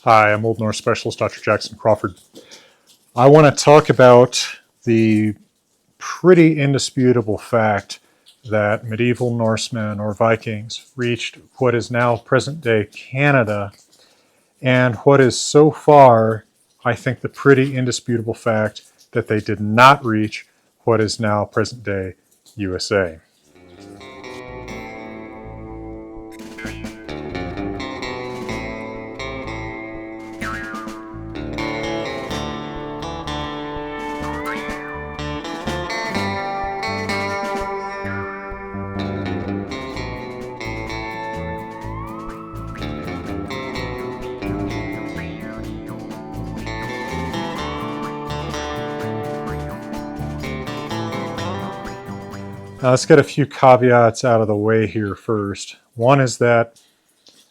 Hi, I'm Old Norse Specialist Dr. Jackson Crawford. I want to talk about the pretty indisputable fact that medieval Norsemen or Vikings reached what is now present-day Canada, and what is so far, I think, the pretty indisputable fact that they did not reach what is now present-day USA. Now, let's get a few caveats out of the way here first. One is that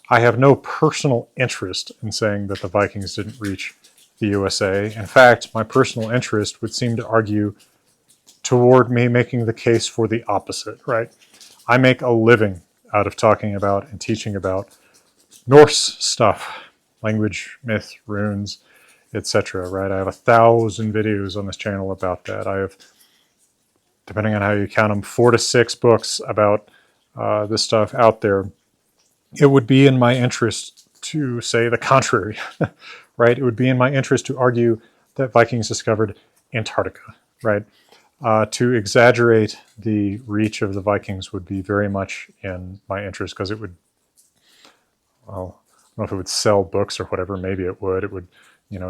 I have no personal interest in saying that the Vikings didn't reach the USA. In fact, my personal interest would seem to argue toward me making the case for the opposite, right? I make a living out of talking about and teaching about Norse stuff, language, myth, runes, etc., right? I have 1,000 videos on this channel about that. I have, depending on how you count them, 4 to 6 books about this stuff out there. It would be in my interest to say the contrary, right? It would be in my interest to argue that Vikings discovered Antarctica, right? To exaggerate the reach of the Vikings would be very much in my interest, because it would, well, I don't know if it would sell books or whatever. Maybe it would. It would,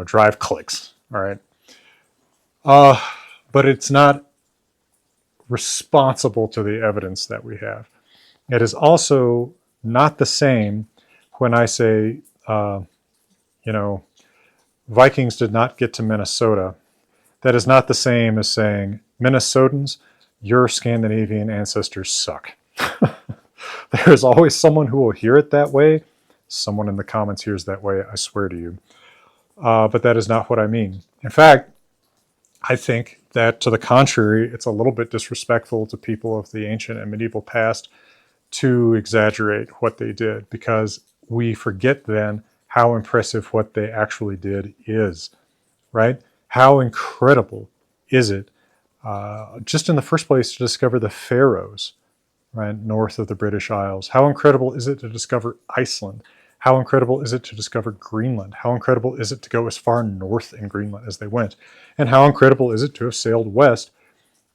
drive clicks, all right? But it's not responsible to the evidence that we have. It is also not the same when I say, Vikings did not get to Minnesota. That is not the same as saying, Minnesotans, your Scandinavian ancestors suck. There's always someone who will hear it that way. Someone in the comments hears that way, I swear to you. But that is not what I mean. In fact, I think that, to the contrary, it's a little bit disrespectful to people of the ancient and medieval past to exaggerate what they did, because we forget then how impressive what they actually did is, right? How incredible is it, just in the first place, to discover the Faroes, right, north of the British Isles? How incredible is it to discover Iceland? How incredible is it to discover Greenland? How incredible is it to go as far north in Greenland as they went? And how incredible is it to have sailed west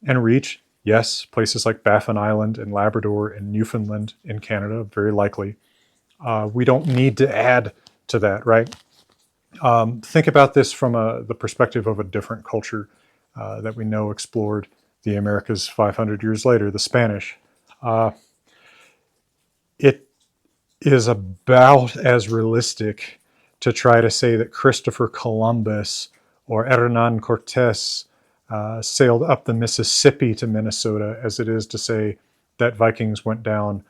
and reach, yes, places like Baffin Island and Labrador and Newfoundland in Canada, very likely. We don't need to add to that, right? Think about this from the perspective of a different culture that we know explored the Americas 500 years later, the Spanish. It is about as realistic to try to say that Christopher Columbus or Hernan Cortes sailed up the Mississippi to Minnesota as it is to say that Vikings went down.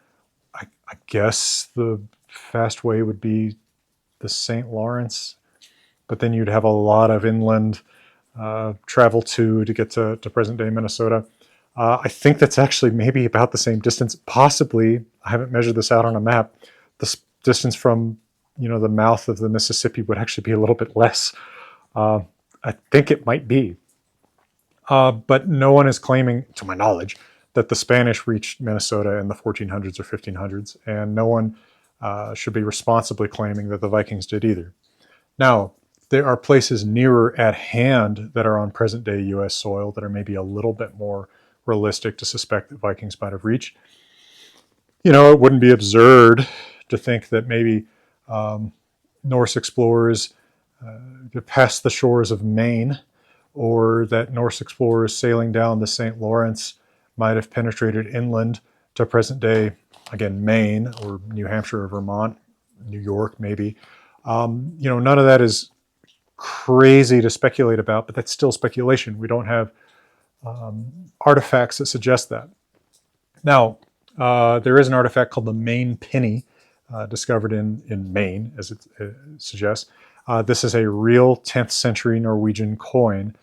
I guess the fast way would be the St. Lawrence, but then you'd have a lot of inland travel to get to present-day Minnesota. I think that's actually maybe about the same distance. Possibly, I haven't measured this out on a map, the distance from the mouth of the Mississippi would actually be a little bit less. I think it might be. But no one is claiming, to my knowledge, that the Spanish reached Minnesota in the 1400s or 1500s, and no one should be responsibly claiming that the Vikings did either. Now, there are places nearer at hand that are on present-day U.S. soil that are maybe a little bit more realistic to suspect that Vikings might have reached. It wouldn't be absurd to think that maybe Norse explorers passed the shores of Maine, or that Norse explorers sailing down the St. Lawrence might have penetrated inland to present-day, again, Maine or New Hampshire or Vermont, New York maybe. None of that is crazy to speculate about, but that's still speculation. We don't have artifacts that suggest that. Now, there is an artifact called the Maine penny, discovered in Maine, as it suggests. This is a real 10th century Norwegian coin.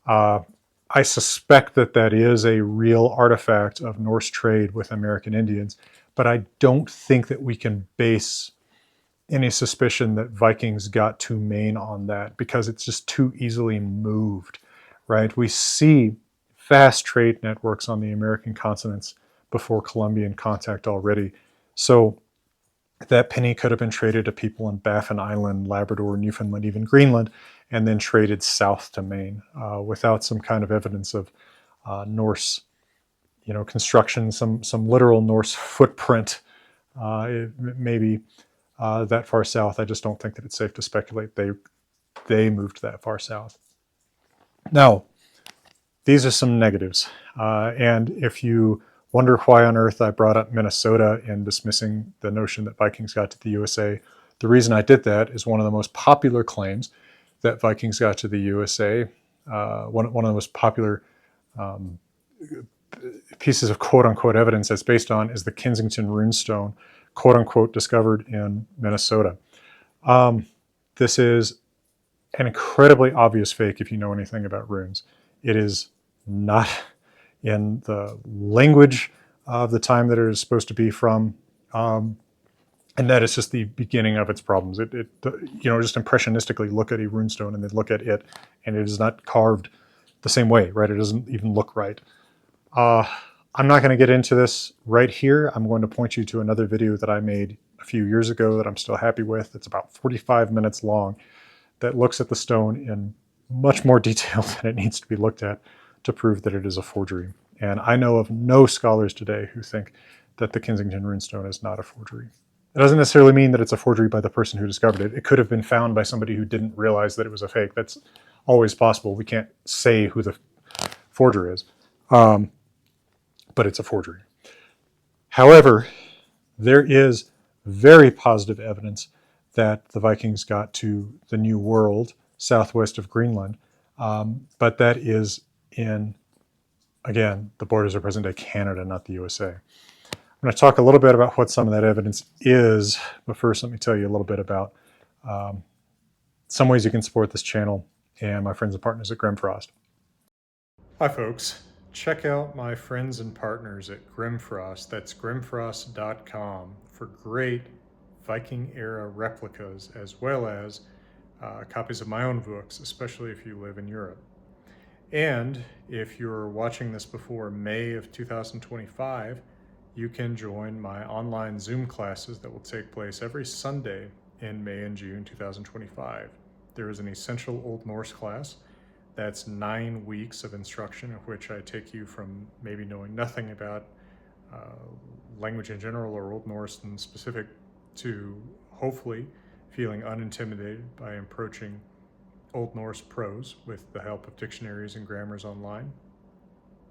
I suspect that is a real artifact of Norse trade with American Indians, but I don't think that we can base any suspicion that Vikings got to Maine on that, because it's just too easily moved, right? We see vast trade networks on the American continents before Columbian contact already. So that penny could have been traded to people in Baffin Island, Labrador, Newfoundland, even Greenland, and then traded south to Maine without some kind of evidence of Norse, construction, some literal Norse footprint, maybe that far south. I just don't think that it's safe to speculate they moved that far south. Now, these are some negatives, and if you wonder why on earth I brought up Minnesota in dismissing the notion that Vikings got to the USA, the reason I did that is one of the most popular claims that Vikings got to the USA, one of the most popular pieces of quote-unquote evidence that's based on is the Kensington runestone, quote-unquote, discovered in Minnesota. This is an incredibly obvious fake if you know anything about runes. It is not in the language of the time that it is supposed to be from, and that is just the beginning of its problems. Just impressionistically look at a runestone and then look at it, and it is not carved the same way, right? It doesn't even look right. I'm not going to get into this right here. I'm going to point you to another video that I made a few years ago that I'm still happy with. It's about 45 minutes long that looks at the stone in much more detail than it needs to be looked at to prove that it is a forgery. And I know of no scholars today who think that the Kensington runestone is not a forgery. It doesn't necessarily mean that it's a forgery by the person who discovered it. It could have been found by somebody who didn't realize that it was a fake. That's always possible. We can't say who the forger is, but it's a forgery. However, there is very positive evidence that the Vikings got to the New World southwest of Greenland, but that is in, again, the borders of present-day Canada, not the USA. I'm going to talk a little bit about what some of that evidence is, but first let me tell you a little bit about some ways you can support this channel and my friends and partners at Grimfrost. Hi folks, check out my friends and partners at Grimfrost, that's grimfrost.com, for great Viking-era replicas, as well as copies of my own books, especially if you live in Europe. And if you're watching this before May of 2025, you can join my online Zoom classes that will take place every Sunday in May and June 2025. There is an Essential Old Norse class. That's 9 weeks of instruction in which I take you from maybe knowing nothing about language in general or Old Norse in specific to hopefully feeling unintimidated by approaching Old Norse prose with the help of dictionaries and grammars online.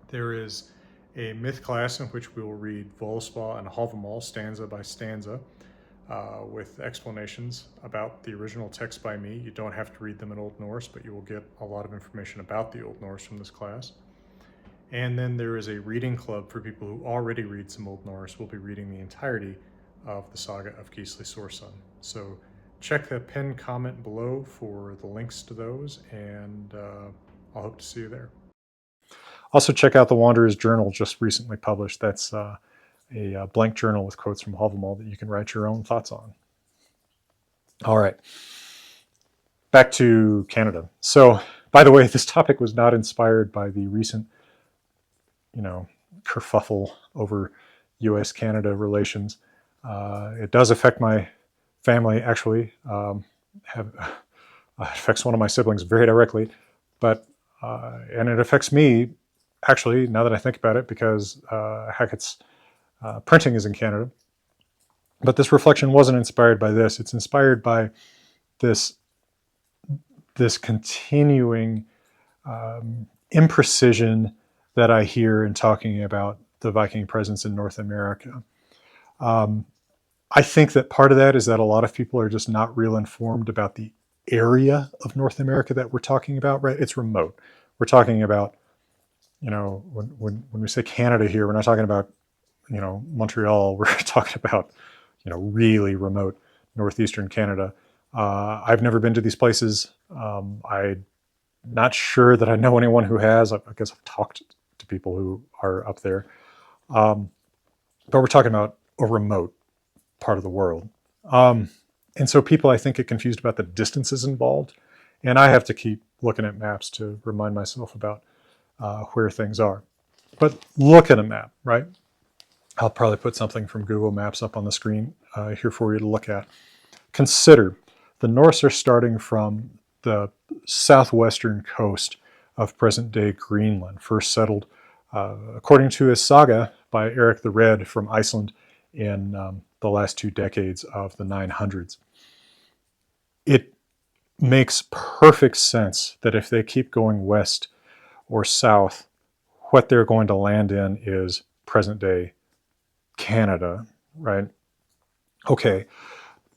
There is a myth class in which we will read Voluspa and Havamal stanza by stanza with explanations about the original text by me. You don't have to read them in Old Norse, but you will get a lot of information about the Old Norse from this class. And then there is a reading club for people who already read some Old Norse. We'll be reading the entirety of the saga of Gisli Sorsson. So check the pinned comment below for the links to those, and I'll hope to see you there. Also check out the Wanderer's Journal, just recently published. That's a blank journal with quotes from Havamal that you can write your own thoughts on. All right, back to Canada. So, by the way, this topic was not inspired by the recent, kerfuffle over U.S.-Canada relations. It does affect my family, actually. It affects one of my siblings very directly, and it affects me, actually, now that I think about it, because Hackett's printing is in Canada. But this reflection wasn't inspired by this. It's inspired by this continuing imprecision that I hear in talking about the Viking presence in North America. I think that part of that is that a lot of people are just not real informed about the area of North America that we're talking about, right? It's remote. We're talking about, when we say Canada here, we're not talking about, Montreal. We're talking about, really remote northeastern Canada. I've never been to these places. I'm not sure that I know anyone who has. I guess I've talked to people who are up there. But we're talking about a remote part of the world. And so people, I think, get confused about the distances involved. And I have to keep looking at maps to remind myself about where things are. But look at a map, right? I'll probably put something from Google Maps up on the screen here for you to look at. Consider the Norse are starting from the southwestern coast of present-day Greenland, first settled, according to a saga by Eric the Red from Iceland in the last 2 decades of the 900s. It makes perfect sense that if they keep going west or south, what they're going to land in is present-day Canada, right? Okay,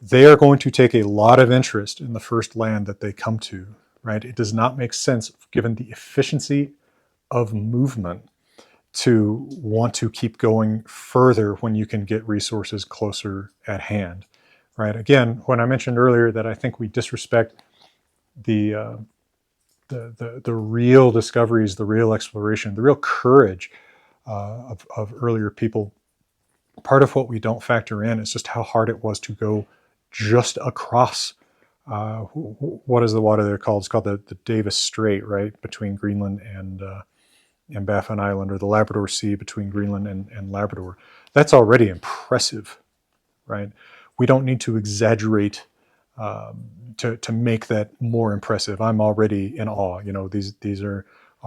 they are going to take a lot of interest in the first land that they come to, right? It does not make sense, given the efficiency of movement, to want to keep going further when you can get resources closer at hand, right? Again, when I mentioned earlier that I think we disrespect the real discoveries, the real exploration, the real courage of earlier people, part of what we don't factor in is just how hard it was to go just across what is the water there called? It's called the Davis Strait, right, between Greenland and Baffin Island, or the Labrador Sea between Greenland and Labrador. That's already impressive, right? We don't need to exaggerate to make that more impressive. I'm already in awe. You know, these are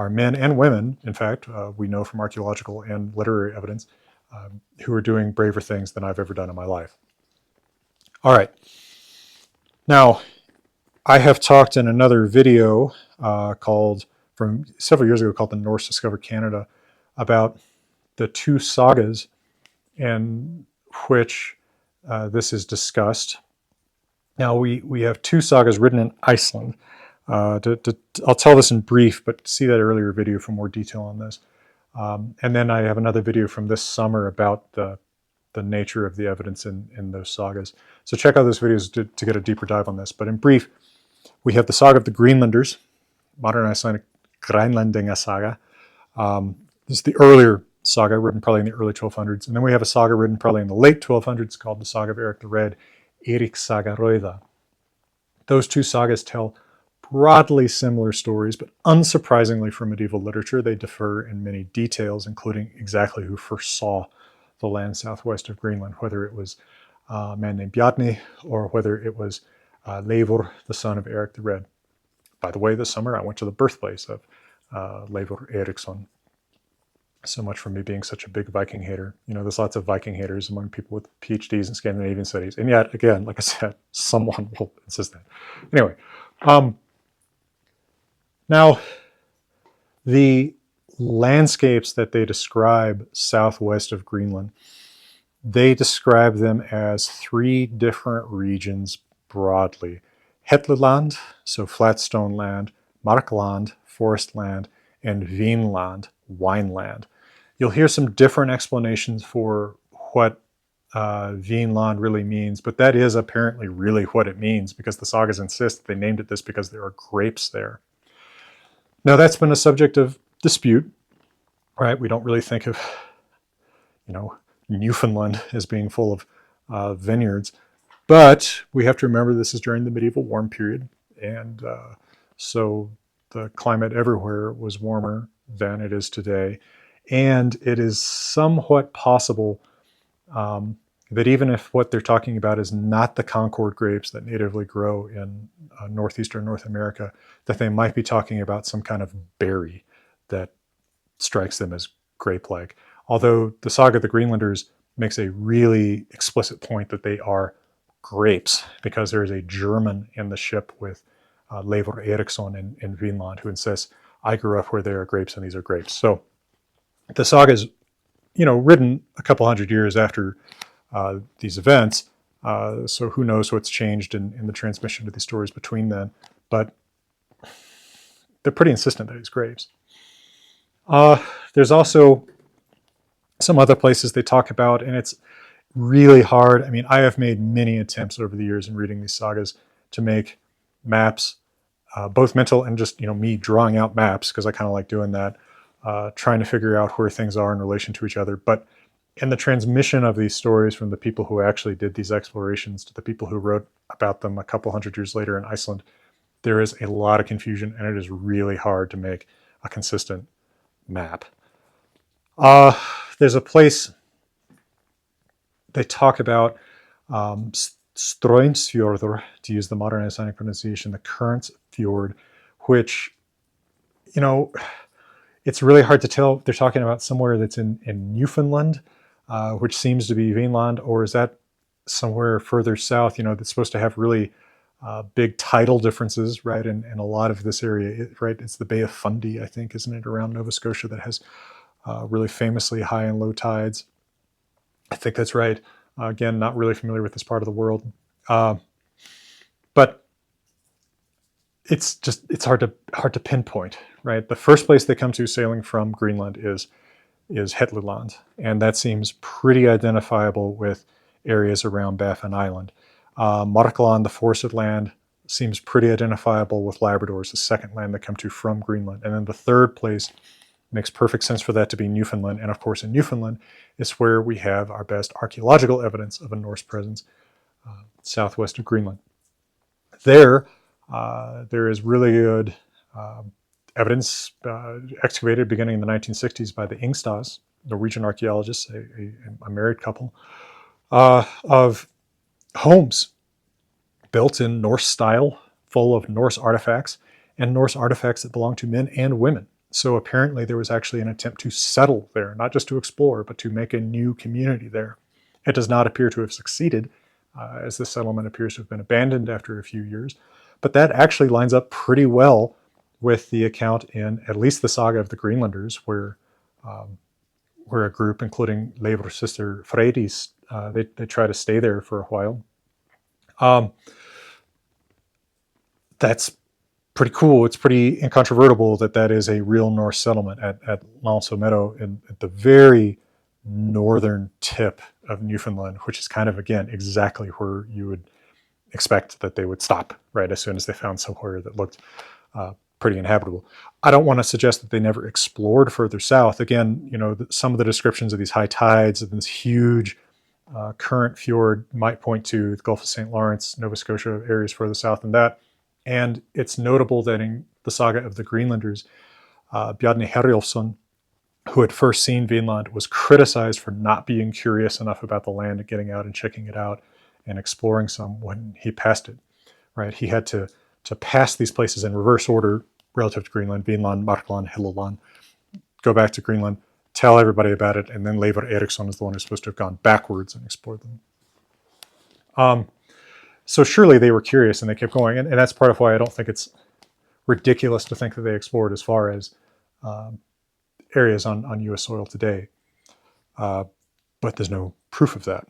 men and women, in fact, we know from archaeological and literary evidence, who are doing braver things than I've ever done in my life. All right. Now, I have talked in another video from several years ago called The Norse Discover Canada about the 2 sagas in which this is discussed. Now, we have 2 sagas written in Iceland. I'll tell this in brief, but see that earlier video for more detail on this. And then I have another video from this summer about the nature of the evidence in those sagas. So check out those videos to get a deeper dive on this. But in brief, we have the saga of the Greenlanders, modern Icelandic Grænlendinga saga. This is the earlier saga, written probably in the early 1200s. And then we have a saga written probably in the late 1200s called the Saga of Eric the Red, Eirik Saga Rauða. Those 2 sagas tell broadly similar stories, but unsurprisingly for medieval literature, they differ in many details, including exactly who first saw the land southwest of Greenland, whether it was a man named Bjarni or whether it was Leifur, the son of Eric the Red. By the way, this summer I went to the birthplace of Leifur Eriksson. So much for me being such a big Viking hater. You know, there's lots of Viking haters among people with PhDs in Scandinavian studies. And yet, again, like I said, someone will insist that. Anyway, now, the landscapes that they describe southwest of Greenland, they describe them as 3 different regions broadly. Hetland, so flat stone land, Markland, forest land, and Vinland, wineland. You'll hear some different explanations for what Vinland really means, but that is apparently really what it means, because the sagas insist they named it this because there are grapes there. Now, that's been a subject of dispute, right? We don't really think of, you know, Newfoundland as being full of vineyards, but we have to remember this is during the medieval warm period, and so the climate everywhere was warmer than it is today, and it is somewhat possible that even if what they're talking about is not the Concord grapes that natively grow in northeastern North America, that they might be talking about some kind of berry that strikes them as grape-like. Although the saga of the Greenlanders makes a really explicit point that they are grapes, because there is a German in the ship with Leifur Eriksson in Vinland who insists, I grew up where there are grapes and these are grapes. So the saga is, you know, written a couple hundred years after these events, so who knows what's changed in the transmission of these stories between then, but they're pretty insistent that it's grapes. There's also some other places they talk about, and it's really hard. I mean, I have made many attempts over the years in reading these sagas to make maps, both mental and just, you know, me drawing out maps, because I kind of like doing that, trying to figure out where things are in relation to each other. But And the transmission of these stories from the people who actually did these explorations to the people who wrote about them a couple hundred years later in Iceland, there is a lot of confusion, and it is really hard to make a consistent map. There's a place they talk about, Stroinsfjordur, to use the modern Icelandic pronunciation, the Currents Fjord, which, you know, it's really hard to tell. They're talking about somewhere that's in Newfoundland, which seems to be Vinland, or is that somewhere further south, that's supposed to have really big tidal differences, right? And a lot of this area, right? It's the Bay of Fundy, I think, isn't it, around Nova Scotia, that has really famously high and low tides. I think that's right. Again, not really familiar with this part of the world, but it's hard to pinpoint, right? The first place they come to sailing from Greenland is Hetland, and that seems pretty identifiable with areas around Baffin Island. Markland, the forested land, seems pretty identifiable with Labrador as the second land they come to from Greenland. And then the third place makes perfect sense for that to be Newfoundland. And of course, in Newfoundland is where we have our best archaeological evidence of a Norse presence, southwest of Greenland. There is really good evidence excavated beginning in the 1960s by the Ingstads, Norwegian archaeologists, a married couple, of homes built in Norse style, full of Norse artifacts, and Norse artifacts that belong to men and women. So apparently there was actually an attempt to settle there, not just to explore, but to make a new community there. It does not appear to have succeeded, as the settlement appears to have been abandoned after a few years. But that actually lines up pretty well with the account in at least the Saga of the Greenlanders, where a group, including Leifur's sister Freydis, they try to stay there for a while. That's pretty cool. It's pretty incontrovertible that is a real Norse settlement at Lansomeadow, at the very northern tip of Newfoundland, which is kind of, again, exactly where you would expect that they would stop, right, as soon as they found somewhere that looked pretty inhabitable. I don't want to suggest that they never explored further south. Again, some of the descriptions of these high tides and this huge current fjord might point to the Gulf of St. Lawrence, Nova Scotia, areas further south than that. And it's notable that in the Saga of the Greenlanders, Bjarni Herjolfsson, who had first seen Vinland, was criticized for not being curious enough about the land and getting out and checking it out and exploring some when he passed it, right? He had to pass these places in reverse order relative to Greenland: Vinland, Markland, Helluland, go back to Greenland, tell everybody about it, and then Leifur Eriksson is the one who's supposed to have gone backwards and explored them. So surely they were curious and they kept going, and that's part of why I don't think it's ridiculous to think that they explored as far as areas on U.S. soil today. But there's no proof of that.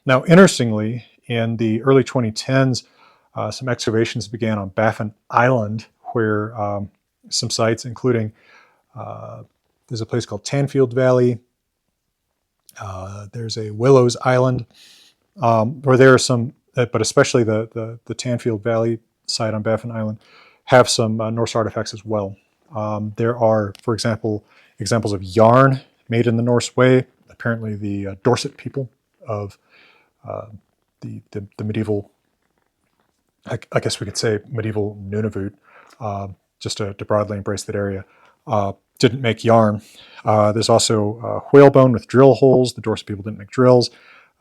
Now, interestingly, in the early 2010s, some excavations began on Baffin Island, where some sites, including there's a place called Tanfield Valley, there's a Willows Island, where there are some, but especially the Tanfield Valley site on Baffin Island, have some Norse artifacts as well. There are, for example, examples of yarn made in the Norse way. Apparently the Dorset people of the medieval, I guess we could say medieval Nunavut, just to broadly embrace that area, didn't make yarn. There's also whalebone with drill holes. The Dorset people didn't make drills.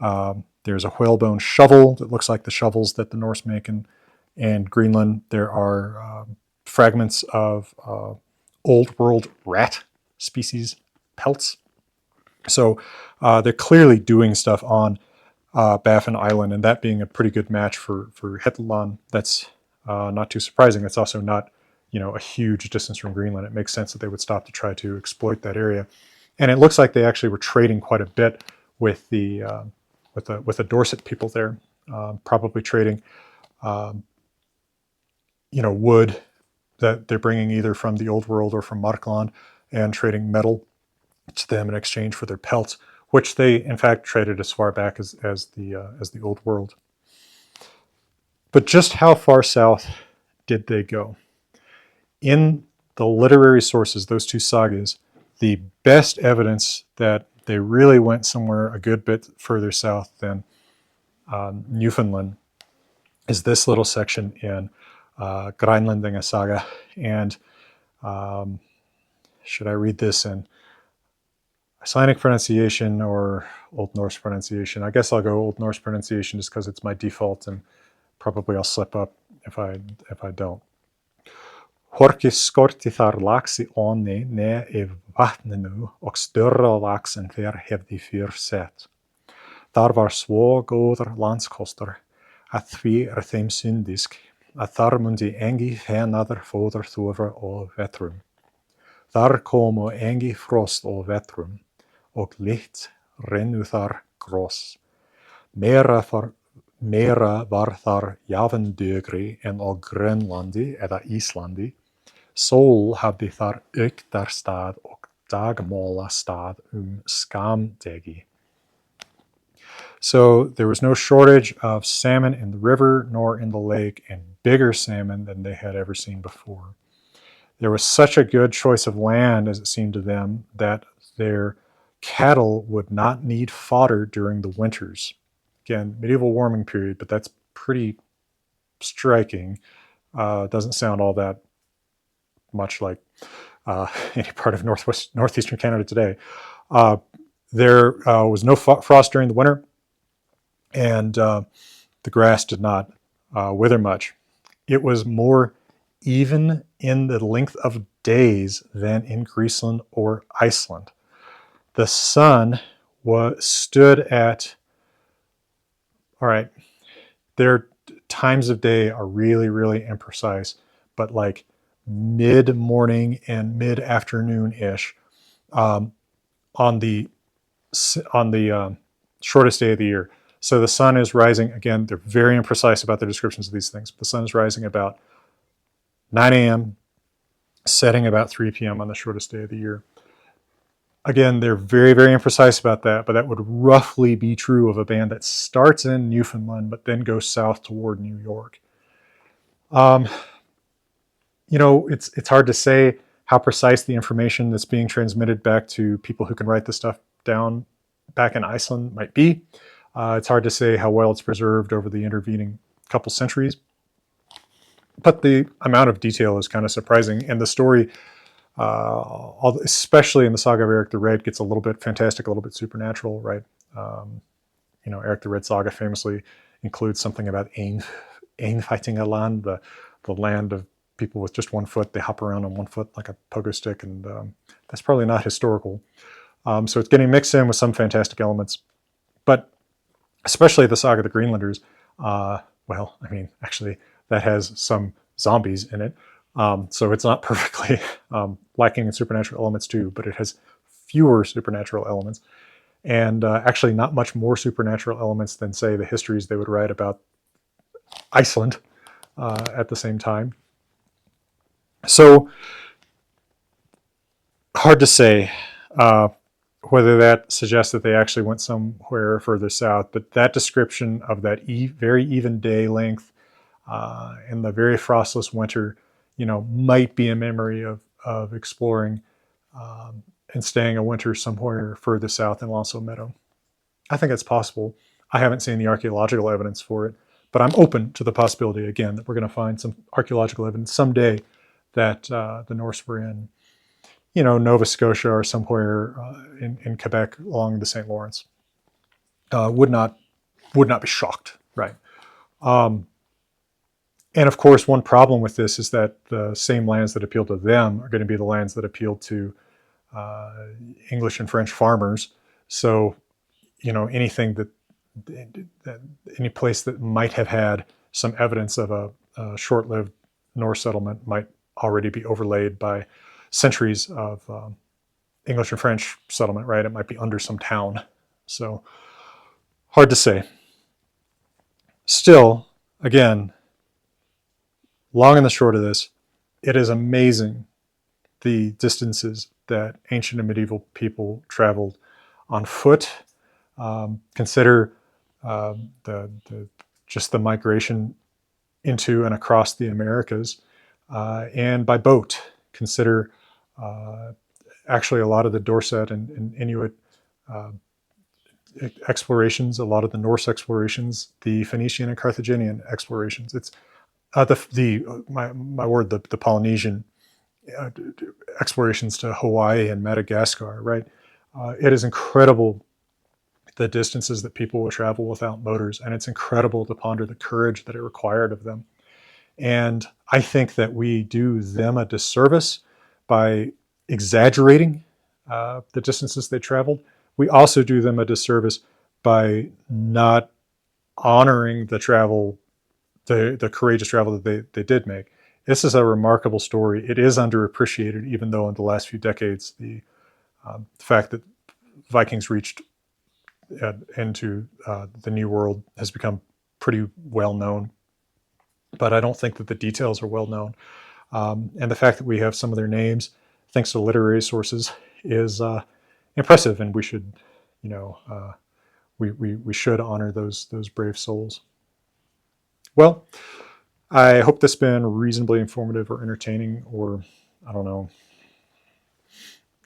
There's a whalebone shovel that looks like the shovels that the Norse make in Greenland. There are fragments of Old World rat species pelts. So they're clearly doing stuff on Baffin Island, and that being a pretty good match for Hetland, that's not too surprising. That's also not, a huge distance from Greenland. It makes sense that they would stop to try to exploit that area. And it looks like they actually were trading quite a bit with the Dorset people there, probably trading, wood that they're bringing either from the Old World or from Markland, and trading metal to them in exchange for their pelts, which they in fact traded as far back as the Old World. But just how far south did they go? In the literary sources, those two sagas, the best evidence that they really went somewhere a good bit further south than Newfoundland, is this little section in Grænlendinga Saga. And should I read this in Icelandic pronunciation or Old Norse pronunciation? I guess I'll go Old Norse pronunciation just because it's my default, and probably I'll slip up if I don't. Hvorki skorti þar lax í ánni né í vatninu og størra lax en þeir hefði fyrr sett. Þar var svo góður landskostur að því þeim syndisk að þar mundi engi fenaður fóður þúfa og vetrum. Þar komu engi frost og vetrum og litt rennu þar gross. Meira var þar jafndugri en á Grænlandi eða Íslandi. Sól hafði þar auktarstað og dagmálastað skammdegi. So there was no shortage of salmon in the river nor in the lake, and bigger salmon than they had ever seen before. There was such a good choice of land, as it seemed to them, that their cattle would not need fodder during the winters. Again, medieval warming period, but that's pretty striking. Doesn't sound all that much like any part of northeastern Canada today. There was no frost during the winter, and the grass did not wither much. It was more even in the length of days than in Greenland or Iceland. The sun stood at, all right, their times of day are really, really imprecise, but like mid-morning and mid-afternoon-ish on the shortest day of the year. So the sun is rising, again, they're very imprecise about their descriptions of these things. The sun is rising about 9 a.m., setting about 3 p.m. on the shortest day of the year. Again, they're very, very imprecise about that, but that would roughly be true of a band that starts in Newfoundland, but then goes south toward New York. You know, it's hard to say how precise the information that's being transmitted back to people who can write this stuff down back in Iceland might be. It's hard to say how well it's preserved over the intervening couple centuries. But the amount of detail is kind of surprising. And the story, especially in the Saga of Eric the Red, gets a little bit fantastic, a little bit supernatural, right? You know, Eric the Red Saga famously includes something about Einfættingaland, the land of people with just one foot. They hop around on one foot like a pogo stick, and that's probably not historical. So it's getting mixed in with some fantastic elements. But especially the Saga of the Greenlanders, well, I mean, actually, that has some zombies in it. So it's not perfectly lacking in supernatural elements too, but it has fewer supernatural elements. And actually not much more supernatural elements than, say, the histories they would write about Iceland at the same time. So hard to say whether that suggests that they actually went somewhere further south, but that description of that very even day length in the very frostless winter, you know, might be a memory of exploring and staying a winter somewhere further south in L'Anse aux Meadows. I think it's possible. I haven't seen the archaeological evidence for it, but I'm open to the possibility, again, that we're going to find some archaeological evidence someday that the Norse were in, you know, Nova Scotia or somewhere in Quebec along the St. Lawrence. Would not be shocked, right? And of course, one problem with this is that the same lands that appeal to them are going to be the lands that appeal to English and French farmers. So, you know, anything any place that might have had some evidence of a short-lived Norse settlement might already be overlaid by centuries of English and French settlement, right? It might be under some town. So hard to say. Still, again, long and the short of this, it is amazing the distances that ancient and medieval people traveled on foot. Consider just the migration into and across the Americas, and by boat. Consider actually a lot of the Dorset and Inuit explorations, a lot of the Norse explorations, the Phoenician and Carthaginian explorations. It's the Polynesian explorations to Hawaii and Madagascar, right? It is incredible the distances that people will travel without motors, and it's incredible to ponder the courage that it required of them. And I think that we do them a disservice by exaggerating the distances they traveled. We also do them a disservice by not honoring the travel, the courageous travel that they did make. This is a remarkable story. It is underappreciated, even though in the last few decades, the fact that Vikings reached into the New World has become pretty well known. But I don't think that the details are well known. And the fact that we have some of their names, thanks to literary sources, is impressive, and we should, we should honor those brave souls. Well, I hope this has been reasonably informative or entertaining, or I don't know,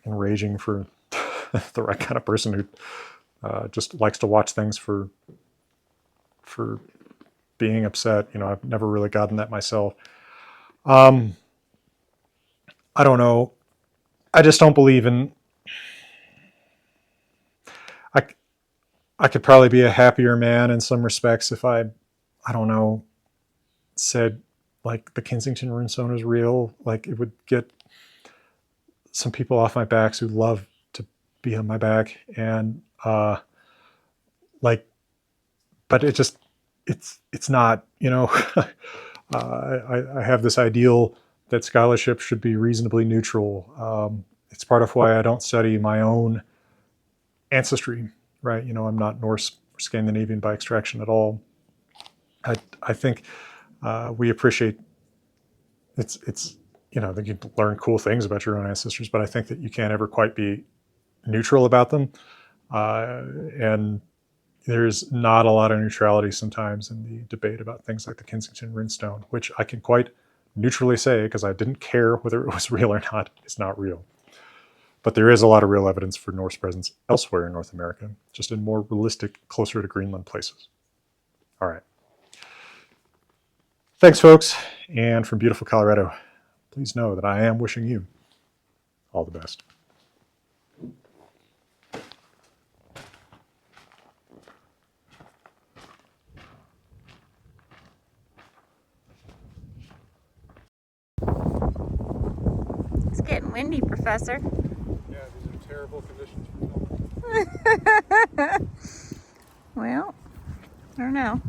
enraging for the right kind of person who just likes to watch things for being upset. I've never really gotten that myself. I don't know. I just don't believe in. I could probably be a happier man in some respects if I don't know, said like the Kensington runestone is real. Like it would get some people off my backs who love to be on my back, and but it's not. I have this ideal that scholarship should be reasonably neutral. It's part of why I don't study my own ancestry, right? I'm not Norse or Scandinavian by extraction at all. I think we appreciate that you can learn cool things about your own ancestors, but I think that you can't ever quite be neutral about them. And there's not a lot of neutrality sometimes in the debate about things like the Kensington runestone, which I can quite neutrally say, because I didn't care whether it was real or not, it's not real. But there is a lot of real evidence for Norse presence elsewhere in North America, just in more realistic, closer to Greenland places. All right. Thanks, folks. And from beautiful Colorado, please know that I am wishing you all the best. It's getting windy, Professor. Yeah, these are terrible conditions for filming. Well, I don't know.